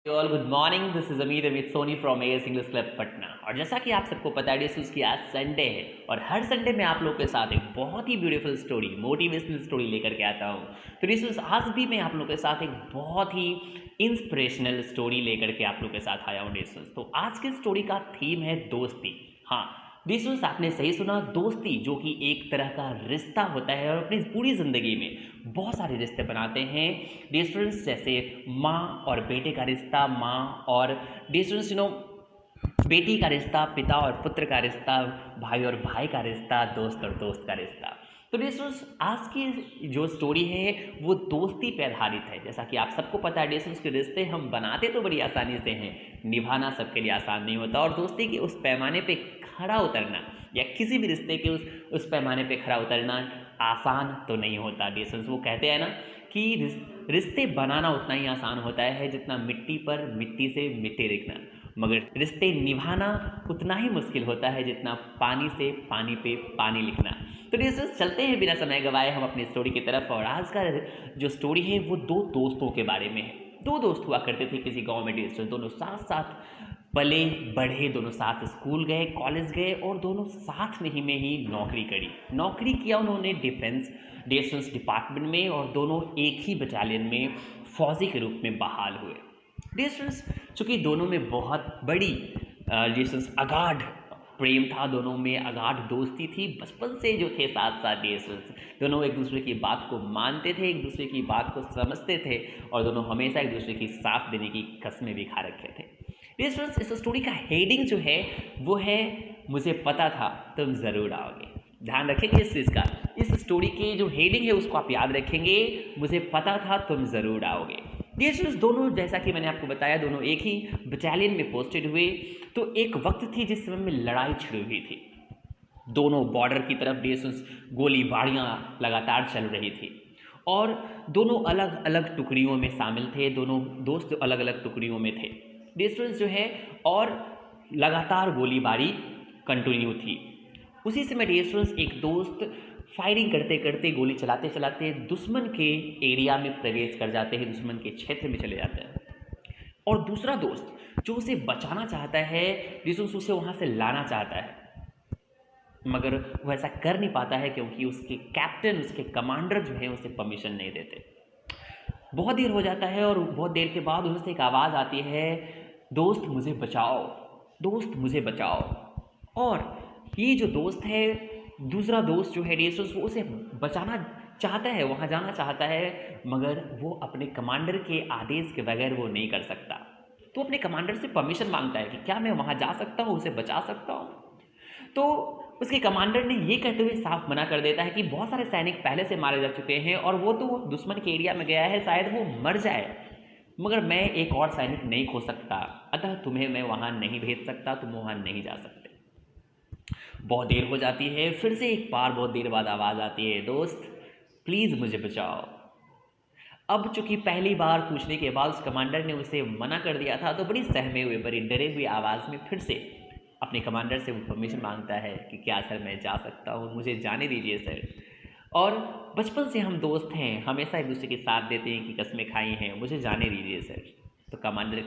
All good morning. This is Amit Soni from AS English club Patna. और जैसा कि आप सबको पता है कि आज संडे है और हर संडे मैं आप लोग के साथ एक बहुत ही ब्यूटीफुल स्टोरी, मोटिवेशनल स्टोरी लेकर के आता हूँ। तो डिस्कस आज भी मैं आप लोग के साथ एक बहुत ही इंस्पिरेशनल स्टोरी लेकर के आप लोग के साथ आया हूँ डिस्कस। तो आज की स्टोरी का थीम है दोस्ती। हाँ डिस्कस, आपने सही सुना, दोस्ती, जो कि एक तरह का रिश्ता होता है और अपनी पूरी ज़िंदगी में बहुत सारे रिश्ते बनाते हैं डिस्टेंस, जैसे माँ और बेटे का रिश्ता, माँ और डिस्टेंस बेटी का रिश्ता, पिता और पुत्र का रिश्ता, भाई और भाई का रिश्ता, दोस्त और दोस्त का रिश्ता। तो डिस्टेंस आज की जो स्टोरी है वो दोस्ती पे आधारित है। जैसा कि आप सबको पता है डिस्टेंस के रिश्ते हम बनाते तो बड़ी आसानी से हैं, निभाना सबके लिए आसान नहीं होता। और दोस्ती के उस पैमाने पे खड़ा उतरना या किसी भी रिश्ते के उस पैमाने पे खड़ा उतरना आसान तो नहीं होता। डिस्टेंस वो कहते हैं ना कि रिश्ते बनाना उतना ही आसान होता है जितना मिट्टी पर मिट्टी से मिट्टी रखना, मगर रिश्ते निभाना उतना ही मुश्किल होता है जितना पानी से पानी पे पानी लिखना। तो डिस्कस चलते हैं बिना समय गवाए हम अपनी स्टोरी की तरफ। और आज का जो स्टोरी है वो दो दोस्तों के बारे में है। दो दोस्त हुआ करते थे किसी गांव में डिस्कस, दोनों साथ साथ पले बढ़े, दोनों साथ स्कूल गए, कॉलेज गए और दोनों साथ में ही नौकरी करी। नौकरी किया उन्होंने डिफेंस डिपार्टमेंट में और दोनों एक ही बटालियन में फौजी के रूप में बहाल हुए। डिस्टेंस चूँकि दोनों में बहुत बड़ी डिस्टेंस अगाध प्रेम था, दोनों में अगाध दोस्ती थी, बचपन से जो थे साथ साथ डिस्टेंस दोनों एक दूसरे की बात को मानते थे, एक दूसरे की बात को समझते थे और दोनों हमेशा एक दूसरे की साथ देने की कस्में भी खा रखे थे। डिस्टेंस इस स्टोरी का हेडिंग जो है वो है मुझे पता था तुम ज़रूर आओगे। ध्यान रखेंगे इस चीज़ का, इस स्टोरी की जो हेडिंग है उसको आप याद रखेंगे, मुझे पता था तुम ज़रूर आओगे। डिस्टेंस दोनों, जैसा कि मैंने आपको बताया, दोनों एक ही बटालियन में पोस्टेड हुए। तो एक वक्त थी जिस समय में लड़ाई छिड़ी हुई थी, दोनों बॉर्डर की तरफ डिस्टेंस गोलीबारियाँ लगातार चल रही थी और दोनों अलग अलग टुकड़ियों में शामिल थे, दोनों दोस्त अलग अलग टुकड़ियों में थे डिस्टेंस जो है, और लगातार गोलीबारी कंटिन्यू थी। उसी समय डिस्टेंस एक दोस्त फायरिंग करते करते, गोली चलाते चलाते दुश्मन के एरिया में प्रवेश कर जाते हैं, दुश्मन के क्षेत्र में चले जाते हैं। और दूसरा दोस्त जो उसे बचाना चाहता है, डिस्टेंस उसे वहाँ से लाना चाहता है, मगर वो ऐसा कर नहीं पाता है क्योंकि उसके कैप्टन, उसके कमांडर जो है उसे परमिशन नहीं देते। बहुत देर हो जाता है और बहुत देर के बाद उससे एक आवाज़ आती है, दोस्त मुझे बचाओ, दोस्त मुझे बचाओ। और ये जो दोस्त है, दूसरा दोस्त जो है डिस्टेंस, वो उसे बचाना चाहता है, वहाँ जाना चाहता है, मगर वो अपने कमांडर के आदेश के बगैर वो नहीं कर सकता। तो अपने कमांडर से परमिशन मांगता है कि क्या मैं वहाँ जा सकता हूँ, उसे बचा सकता हूँ। तो उसके कमांडर ने ये कहते हुए साफ मना कर देता है कि बहुत सारे सैनिक पहले से मारे जा चुके हैं और वो तो दुश्मन के एरिया में गया है, शायद वो मर जाए, मगर मैं एक और सैनिक नहीं खो सकता, अतः तुम्हें मैं वहाँ नहीं भेज सकता, तुम वहाँ नहीं जा सकते। बहुत देर हो जाती है, फिर से एक बार बहुत देर बाद आवाज़ आती है, दोस्त प्लीज़ मुझे बचाओ। अब चूंकि पहली बार पूछने के बाद उस कमांडर ने उसे मना कर दिया था, तो बड़ी सहमे हुए, बड़ी डरे हुए आवाज़ में फिर से अपने कमांडर से वो परमिशन मांगता है कि क्या सर मैं जा सकता हूँ, मुझे जाने दीजिए सर। और बचपन से हम दोस्त हैं, हमेशा एक दूसरे के साथ देते हैं कि कस्में खाई हैं, मुझे जाने दीजिए सर। तो कमांडर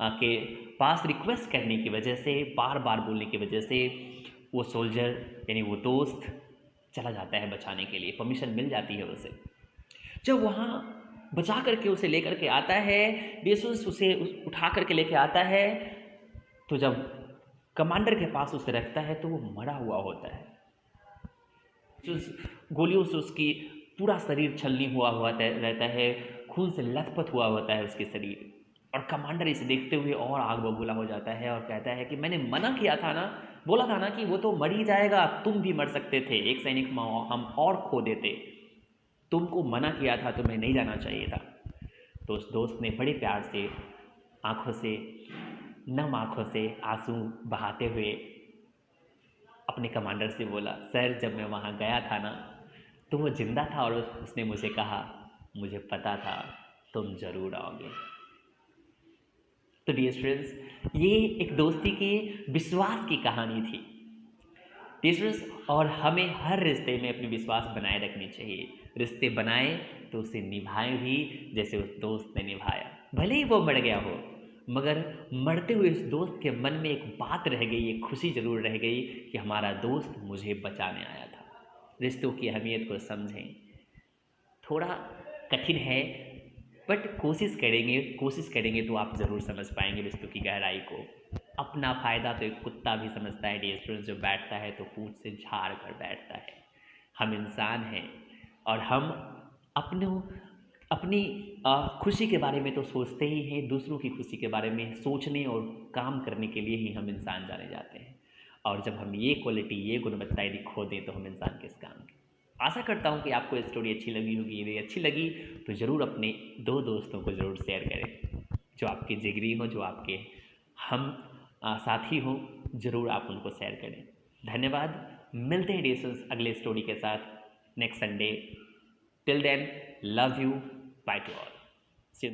के पास रिक्वेस्ट करने की वजह से, बार बार बोलने की वजह से, वो सोल्जर यानी वो दोस्त चला जाता है बचाने के लिए, परमिशन मिल जाती है उसे। जब वहाँ बचा करके उसे लेकर के आता है, डिस्टेंस उसे उठा करके लेके आता है, तो जब कमांडर के पास उसे रखता है तो वो मरा हुआ होता है। गोलियों से उसकी पूरा शरीर छलनी हुआ रहता है, खून से लथपथ हुआ होता है उसके शरीर। और कमांडर इसे देखते हुए और आग बबूला हो जाता है और कहता है कि मैंने मना किया था ना, बोला था ना कि वो तो मर ही जाएगा, तुम भी मर सकते थे, एक सैनिक हम और खो देते, तुमको मना किया था, तुम्हें नहीं जाना चाहिए था। तो उस दोस्त ने बड़े प्यार से आंखों से, नम आंखों से आंसू बहाते हुए अपने कमांडर से बोला, सर जब मैं वहाँ गया था ना तो वो जिंदा था और उसने मुझे कहा मुझे पता था तुम ज़रूर आओगे। तो डियर फ्रेंड्स, ये एक दोस्ती की विश्वास की कहानी थी डियर फ्रेंड्स, और हमें हर रिश्ते में अपनी विश्वास बनाए रखनी चाहिए। रिश्ते बनाए तो उसे निभाएं भी जैसे उस दोस्त ने निभाया, भले ही वो मर गया हो, मगर मरते हुए इस दोस्त के मन में एक बात रह गई, एक खुशी ज़रूर रह गई कि हमारा दोस्त मुझे बचाने आया था। रिश्तों की अहमियत को समझें। थोड़ा कठिन है, बट कोशिश करेंगे तो आप ज़रूर समझ पाएंगे रिश्तों की गहराई को। अपना फ़ायदा तो एक कुत्ता भी समझता है डियर स्टूडेंट्स। जो बैठता है तो पूंछ से झाड़ कर बैठता है। हम इंसान हैं और हम अपनी खुशी के बारे में तो सोचते ही हैं, दूसरों की खुशी के बारे में सोचने और काम करने के लिए ही हम इंसान जाने जाते हैं। और जब हम ये क्वालिटी, ये गुणवत्ता यदि खो दें तो हम इंसान किस काम के। आशा करता हूँ कि आपको ये स्टोरी अच्छी लगी होगी। यदि अच्छी लगी तो ज़रूर अपने 2 दोस्तों को ज़रूर शेयर करें, जो आपके जिगरी हों, जो आपके हम साथी हों। ज़रूर आप उनको शेयर करें। धन्यवाद। मिलते हैं डियर्स अगले स्टोरी के साथ next Sunday. Till then, love you, bye to all.